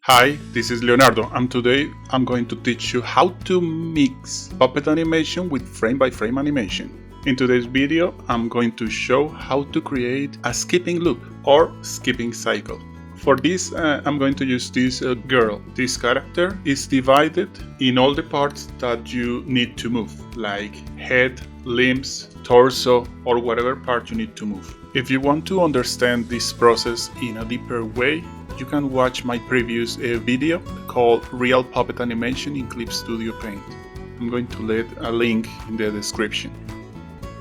Hi, this is Leonardo, and today I'm going to teach you how to mix puppet animation with frame-by-frame animation. In today's video, I'm going to show how to create a skipping loop or skipping cycle. For this, I'm going to use this girl. This character is divided in all the parts that you need to move, like head, limbs, torso, or whatever part you need to move. If you want to understand this process in a deeper way, you can watch my previous video called Real Puppet Animation in Clip Studio Paint. I'm going to leave a link in the description.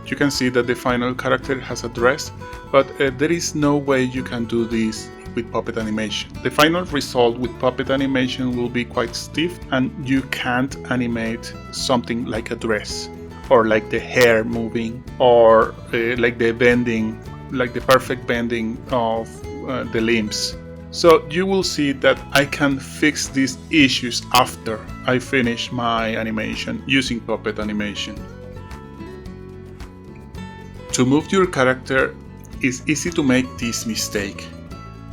You can see that the final character has a dress, but there is no way you can do this with puppet animation. The final result with puppet animation will be quite stiff, and you can't animate something like a dress, or like the hair moving, or like the bending, like the perfect bending of the limbs. So you will see that I can fix these issues after I finish my animation using puppet animation. To move your character, it's easy to make this mistake.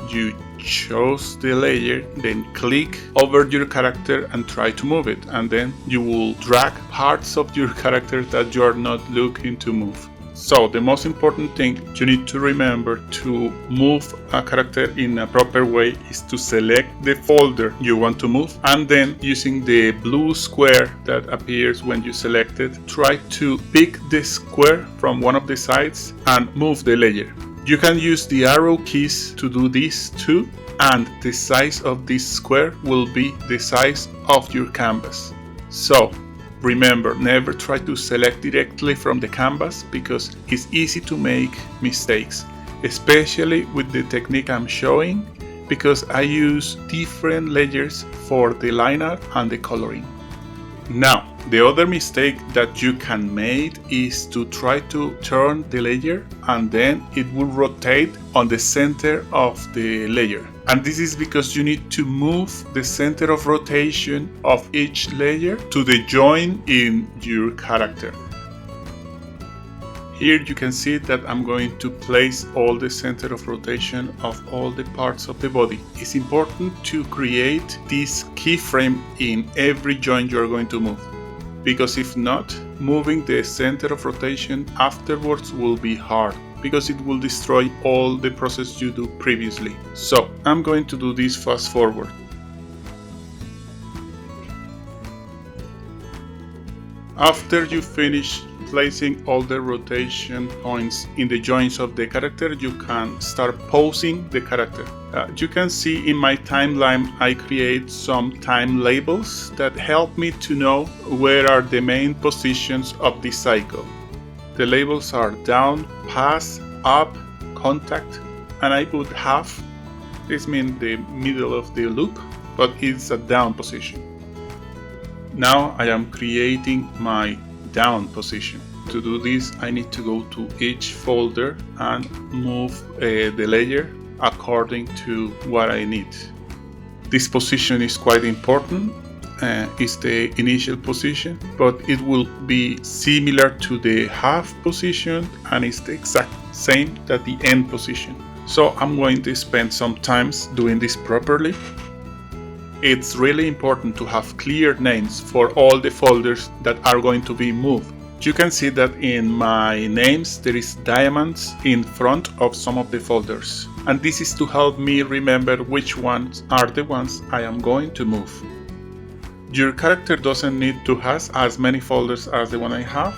You choose the layer, then click over your character and try to move it, and then you will drag parts of your character that you are not looking to move. So the most important thing you need to remember to move a character in a proper way is to select the folder you want to move, and then using the blue square that appears when you select it, try to pick the square from one of the sides and move the layer. You can use the arrow keys to do this too, and the size of this square will be the size of your canvas. So remember, never try to select directly from the canvas because it's easy to make mistakes, especially with the technique I'm showing, because I use different layers for the line art and the coloring. Now, the other mistake that you can make is to try to turn the layer and then it will rotate on the center of the layer. And this is because you need to move the center of rotation of each layer to the joint in your character. Here you can see that I'm going to place all the center of rotation of all the parts of the body. It's important to create this keyframe in every joint you're going to move, because if not, moving the center of rotation afterwards will be hard, because it will destroy all the process you do previously. So I'm going to do this fast forward. After you finish placing all the rotation points in the joints of the character, you can start posing the character. You can see in my timeline I create some time labels that help me to know where are the main positions of this cycle. The labels are down, pass, up, contact, and I put half. This means the middle of the loop, but it's a down position. Now I am creating my down position. To do this, I need to go to each folder and move the layer according to what I need. This position is quite important. It's the initial position, but it will be similar to the half position, and it's the exact same as the end position. So I'm going to spend some time doing this properly. It's really important to have clear names for all the folders that are going to be moved. You can see that in my names there is diamonds in front of some of the folders, and this is to help me remember which ones are the ones I am going to move. Your character doesn't need to have as many folders as the one I have.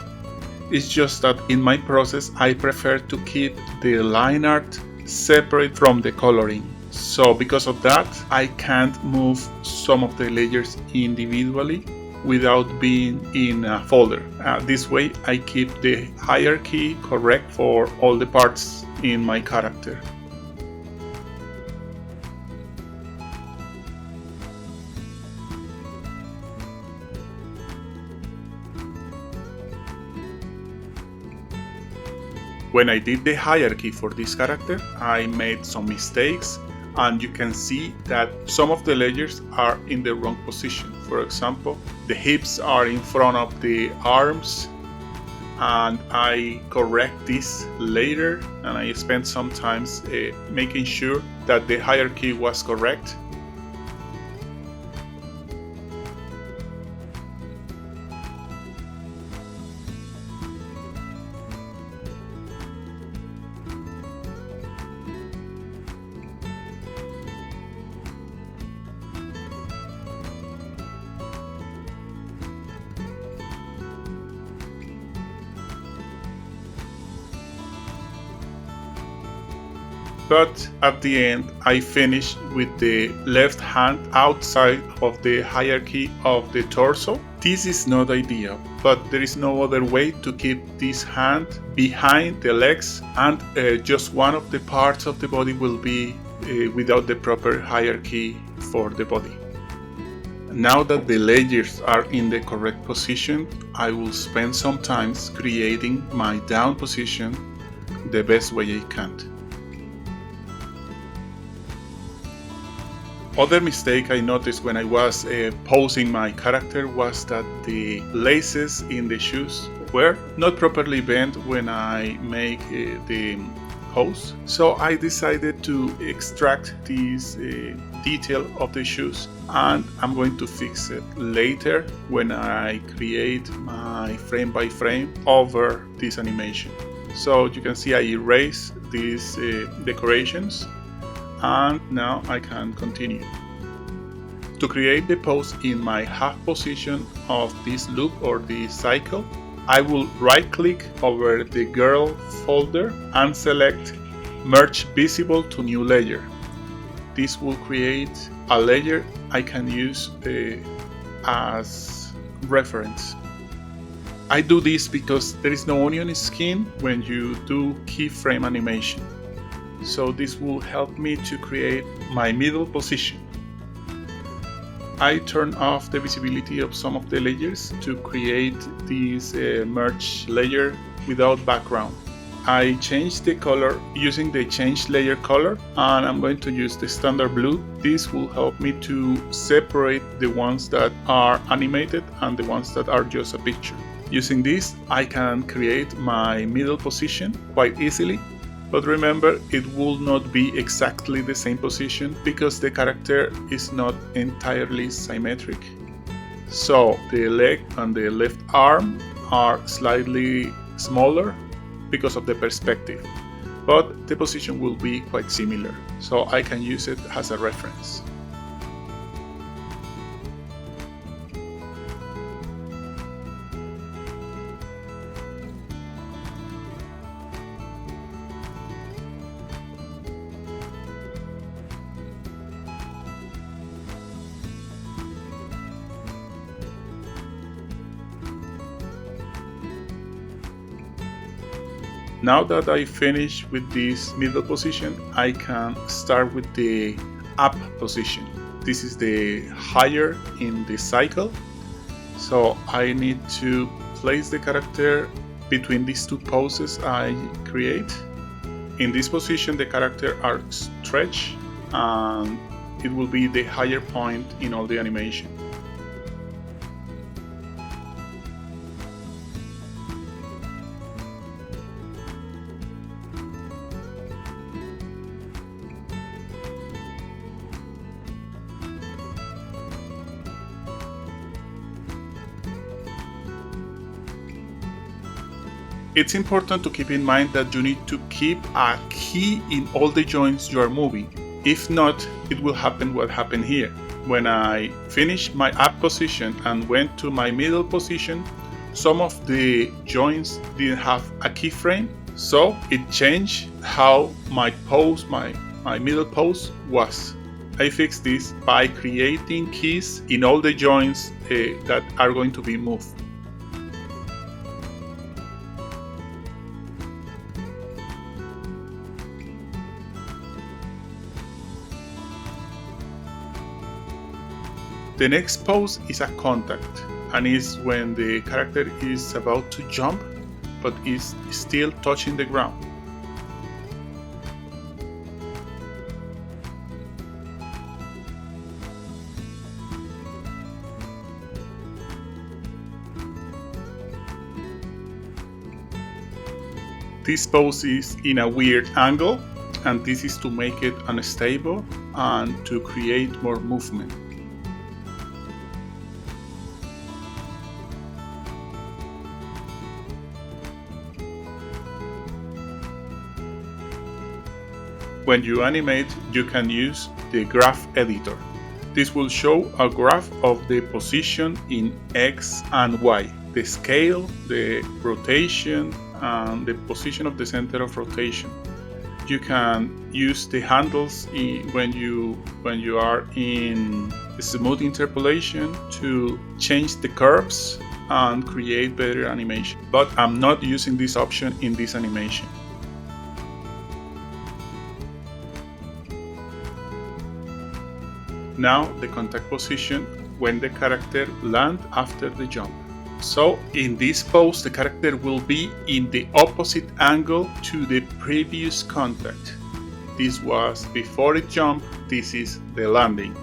It's just that in my process I prefer to keep the line art separate from the coloring. So because of that, I can't move some of the layers individually without being in a folder. This way I keep the hierarchy correct for all the parts in my character. When I did the hierarchy for this character, I made some mistakes, and you can see that some of the layers are in the wrong position. For example, the hips are in front of the arms, and I correct this later, and I spent some time making sure that the hierarchy was correct. but at the end I finish with the left hand outside of the hierarchy of the torso. This is not ideal, but there is no other way to keep this hand behind the legs, and just one of the parts of the body will be without the proper hierarchy for the body. Now that the layers are in the correct position, I will spend some time creating my down position the best way I can. Other mistake I noticed when I was posing my character was that the laces in the shoes were not properly bent when I make the pose. So I decided to extract this detail of the shoes, and I'm going to fix it later when I create my frame by frame over this animation. So you can see I erase these decorations, and now I can continue. To create the pose in my half position of this loop or this cycle, I will right click over the girl folder and select Merge Visible to New Layer. This will create a layer I can use as reference. I do this because there is no onion skin when you do keyframe animation. So this will help me to create my middle position. I turn off the visibility of some of the layers to create this merge layer without background. I change the color using the change layer color, and I'm going to use the standard blue. This will help me to separate the ones that are animated and the ones that are just a picture. Using this, I can create my middle position quite easily. But remember, it will not be exactly the same position because the character is not entirely symmetric. So the leg and the left arm are slightly smaller because of the perspective, but the position will be quite similar, so I can use it as a reference. Now that I finish with this middle position, I can start with the up position. This is the higher in the cycle. So I need to place the character between these two poses I create. In this position, the character are stretched, and it will be the higher point in all the animation. It's important to keep in mind that you need to keep a key in all the joints you are moving. If not, it will happen what happened here. When I finished my up position and went to my middle position, some of the joints didn't have a keyframe, so it changed how my pose, my middle pose was. I fixed this by creating keys in all the joints that are going to be moved. The next pose is a contact, and is when the character is about to jump but is still touching the ground. This pose is in a weird angle, and this is to make it unstable and to create more movement. When you animate, you can use the graph editor. This will show a graph of the position in X and Y, the scale, the rotation, and the position of the center of rotation. You can use the handles when you are in smooth interpolation to change the curves and create better animation. But I'm not using this option in this animation. Now the contact position when the character lands after the jump. So in this pose, the character will be in the opposite angle to the previous contact. This was before it jumped, this is the landing.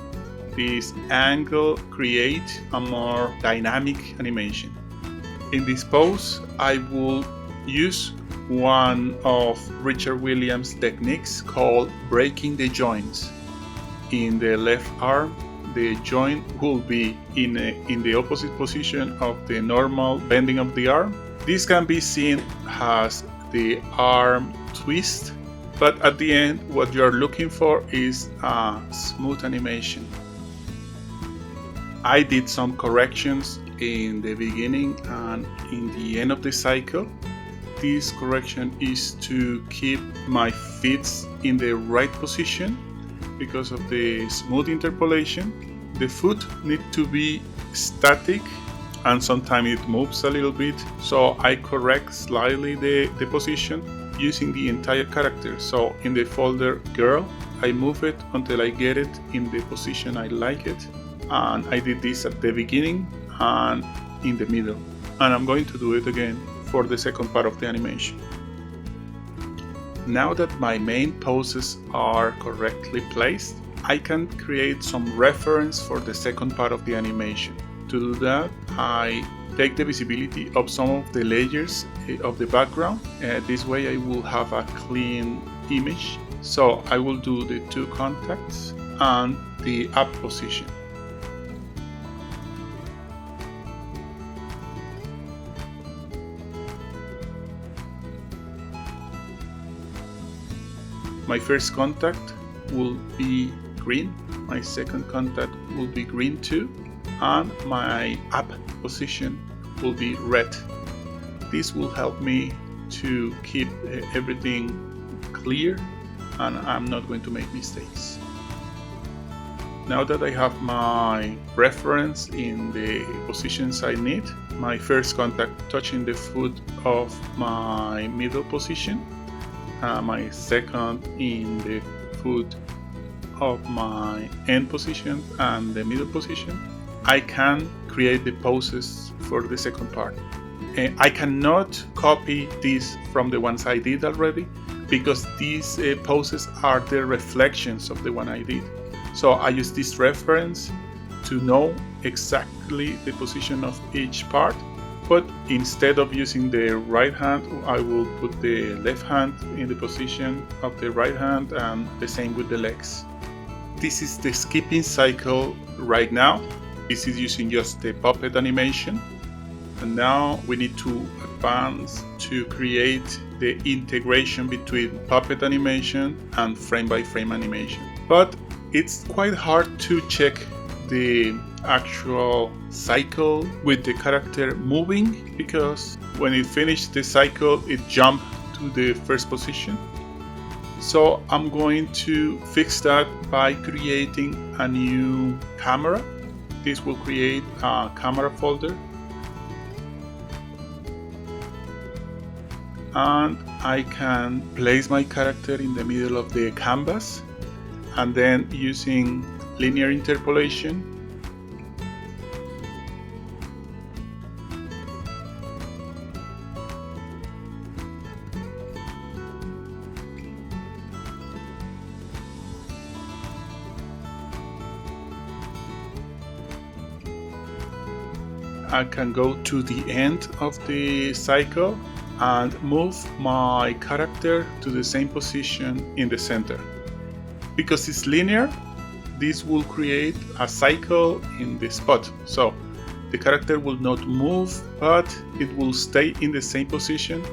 This angle creates a more dynamic animation. In this pose, I will use one of Richard Williams' techniques called breaking the joints. In the left arm, the joint will be in the opposite position of the normal bending of the arm. This can be seen as the arm twist, but at the end what you're looking for is a smooth animation. I did some corrections in the beginning and in the end of the cycle. This correction is to keep my feet in the right position. Because of the smooth interpolation, the foot needs to be static and sometimes it moves a little bit. So I correct slightly the position using the entire character. So in the folder girl, I move it until I get it in the position I like it. And I did this at the beginning and in the middle. And I'm going to do it again for the second part of the animation. Now that my main poses are correctly placed, I can create some reference for the second part of the animation. To do that, I take the visibility of some of the layers of the background. This way I will have a clean image. So I will do the two contacts and the up position. My first contact will be green, my second contact will be green too, and my up position will be red. This will help me to keep everything clear and I'm not going to make mistakes. Now that I have my reference in the positions I need, my first contact touching the foot of my middle position, my second in the foot of my end position and the middle position, I can create the poses for the second part. I cannot copy this from the ones I did already because these poses are the reflections of the one I did. So I use this reference to know exactly the position of each part. But instead of using the right hand, I will put the left hand in the position of the right hand and the same with the legs. This is the skipping cycle right now. This is using just the puppet animation. And now we need to advance to create the integration between puppet animation and frame by frame animation. But it's quite hard to check the actual cycle with the character moving because when it finished the cycle it jumped to the first position. So I'm going to fix that by creating a new camera. This will create a camera folder and I can place my character in the middle of the canvas and then using linear interpolation I can go to the end of the cycle and move my character to the same position in the center. Because it's linear, this will create a cycle in the spot. So the character will not move, but it will stay in the same position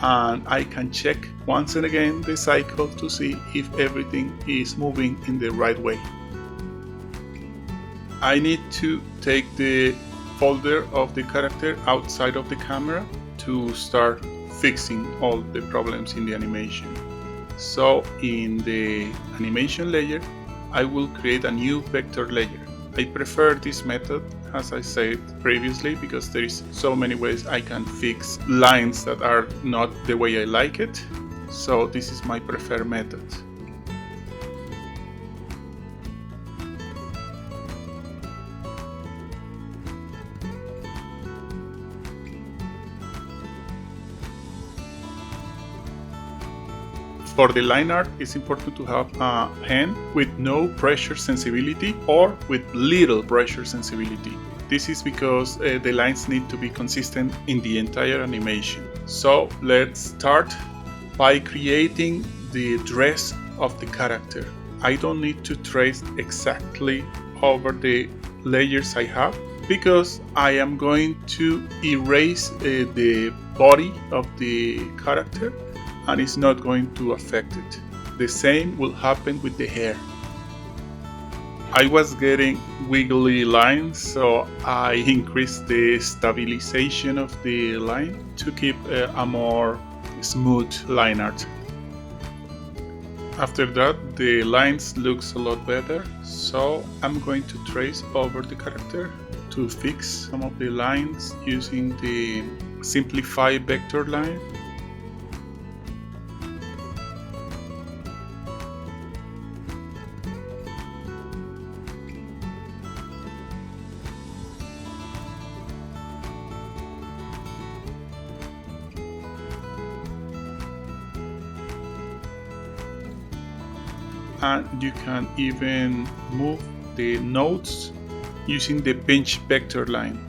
and I can check once and again the cycle to see if everything is moving in the right way. I need to take the folder of the character outside of the camera to start fixing all the problems in the animation. So in the animation layer, I will create a new vector layer. I prefer this method, as I said previously, because there is so many ways I can fix lines that are not the way I like it. So this is my preferred method. For the line art, it's important to have a pen with no pressure sensibility or with little pressure sensibility. This is because the lines need to be consistent in the entire animation. So let's start by creating the dress of the character. I don't need to trace exactly over the layers I have, because I am going to erase the body of the character, and it's not going to affect it. The same will happen with the hair. I was getting wiggly lines, so I increased the stabilization of the line to keep a more smooth line art. After that, the lines looks a lot better, so I'm going to trace over the character to fix some of the lines using the simplify vector line. And you can even move the nodes using the pinch vector line.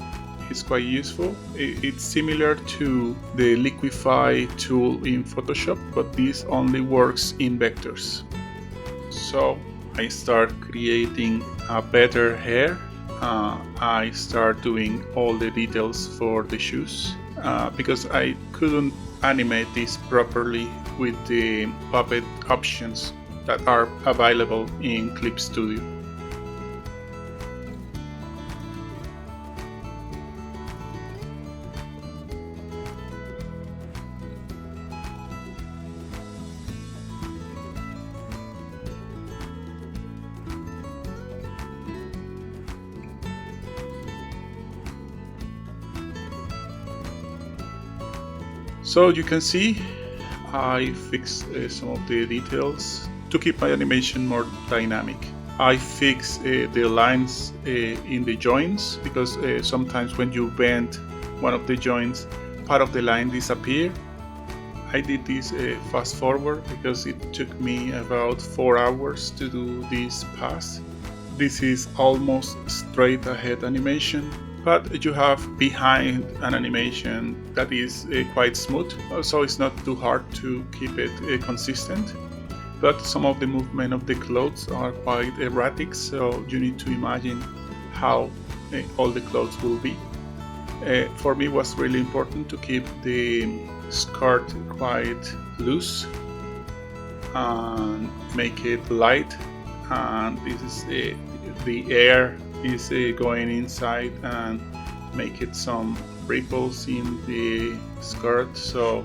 It's quite useful. It's similar to the liquify tool in Photoshop, but this only works in vectors. So I start creating a better hair. I start doing all the details for the shoes because I couldn't animate this properly with the puppet options that are available in Clip Studio. So you can see I fixed some of the details to keep my animation more dynamic. I fix the lines in the joints, because sometimes when you bend one of the joints, part of the line disappears. I did this fast forward because it took me about 4 hours to do this pass. This is almost straight ahead animation, but you have behind an animation that is quite smooth, so it's not too hard to keep it consistent. But some of the movement of the clothes are quite erratic, so you need to imagine how all the clothes will be. For me, it was really important to keep the skirt quite loose and make it light, and this is the air is going inside and make it some ripples in the skirt. So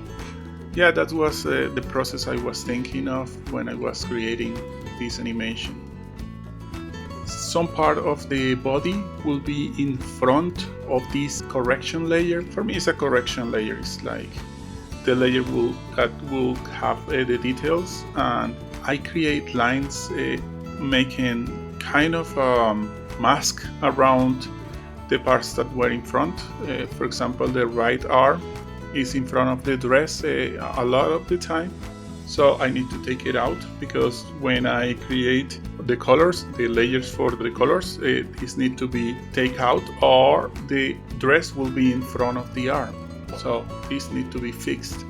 yeah, that was the process I was thinking of when I was creating this animation. Some part of the body will be in front of this correction layer. For me, it's a correction layer. It's like the layer that will have the details, and I create lines making kind of a mask around the parts that were in front. For example, the right arm is in front of the dress a lot of the time, so I need to take it out, because when I create the colors, the layers for the colors, this need to be taken out, or the dress will be in front of the arm, so this need to be fixed.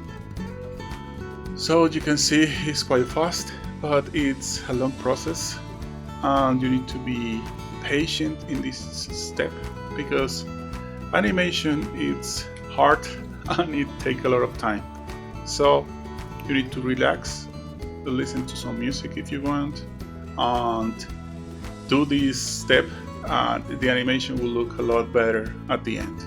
So you can see it's quite fast, but it's a long process, and you need to be patient in this step, because animation is hard and it takes a lot of time. So you need to relax, listen to some music if you want, and do this step, and the animation will look a lot better at the end.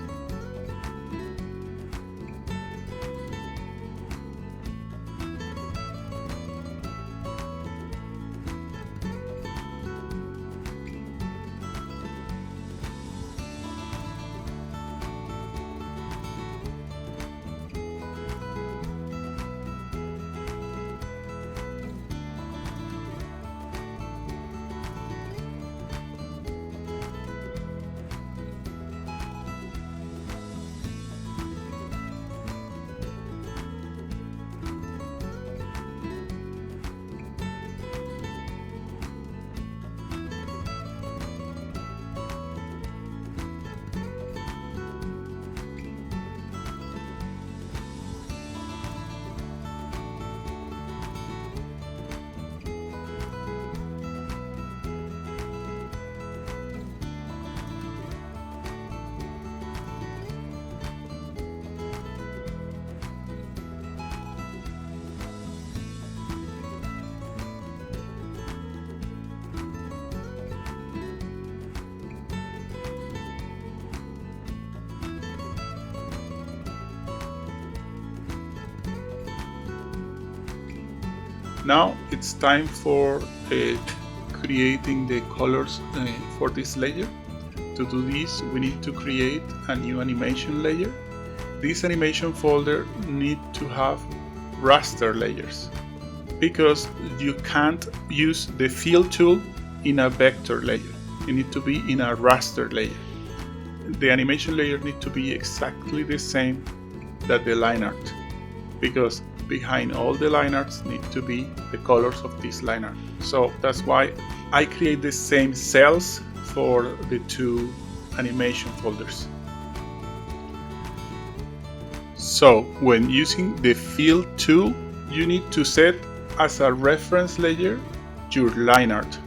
Now it's time for creating the colors for this layer. To do this, we need to create a new animation layer. This animation folder needs to have raster layers because you can't use the fill tool in a vector layer. You need to be in a raster layer. The animation layer needs to be exactly the same that the line art, because behind all the line arts need to be the colors of this line art. So that's why I create the same cells for the two animation folders. So when using the fill tool, you need to set as a reference layer your line art.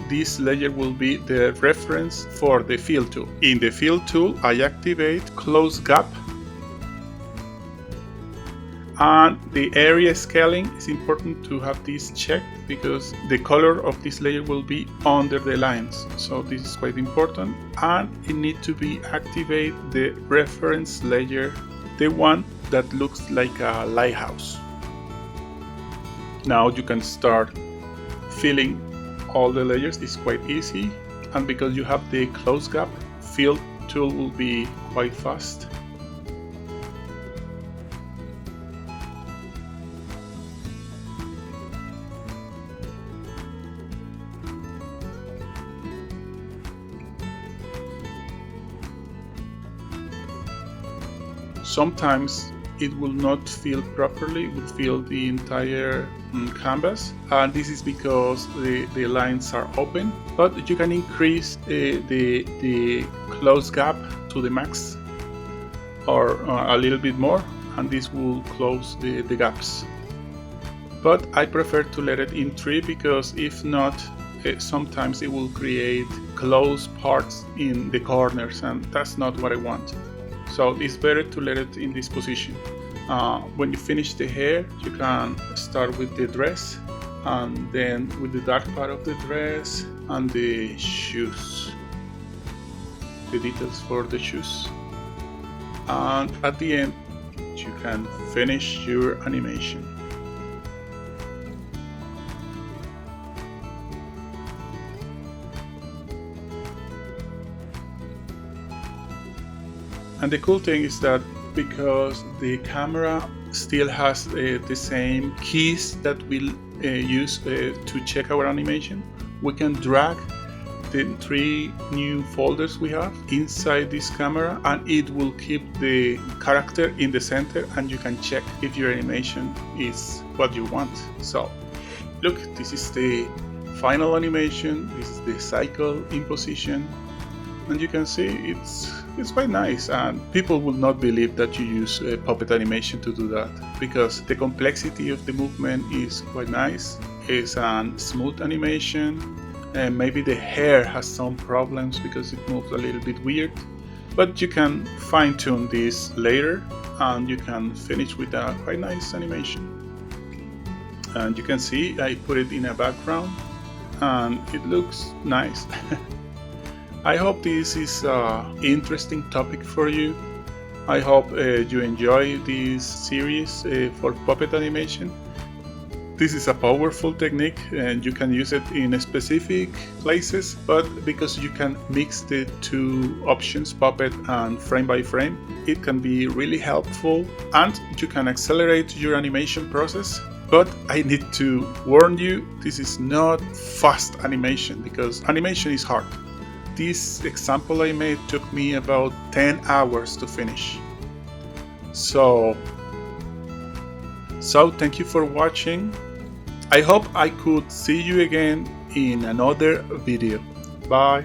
This layer will be the reference for the fill tool. In the fill tool, I activate close gap, and the area scaling is important to have this checked because the color of this layer will be under the lines. So this is quite important, and it needs to be activate the reference layer, the one that looks like a lighthouse. Now you can start filling all the layers. It's quite easy, and because you have the close gap, fill tool will be quite fast. Sometimes it will not fill properly, it will fill the entire canvas, and this is because the lines are open, but you can increase the close gap to the max or a little bit more, and this will close the gaps. But I prefer to let it in 3 because if not, sometimes it will create closed parts in the corners, and that's not what I want. So it's better to let it in this position. When you finish the hair, you can start with the dress, and then with the dark part of the dress and the shoes, the details for the shoes. And at the end, you can finish your animation. And the cool thing is that because the camera still has the same keys that we'll use to check our animation, we can drag the 3 new folders we have inside this camera, and it will keep the character in the center, and you can check if your animation is what you want. So look, this is the final animation. This is the cycle in position, and you can see it's quite nice, and people will not believe that you use puppet animation to do that, because the complexity of the movement is quite nice. It's a smooth animation, and maybe the hair has some problems because it moves a little bit weird, but you can fine-tune this later and you can finish with a quite nice animation. And you can see I put it in a background and it looks nice. I hope this is an interesting topic for you. I hope you enjoy this series for puppet animation. This is a powerful technique and you can use it in specific places, but because you can mix the 2 options, puppet and frame by frame, it can be really helpful and you can accelerate your animation process. But I need to warn you, this is not fast animation because animation is hard. This example I made took me about 10 hours to finish. So thank you for watching. I hope I could see you again in another video. Bye.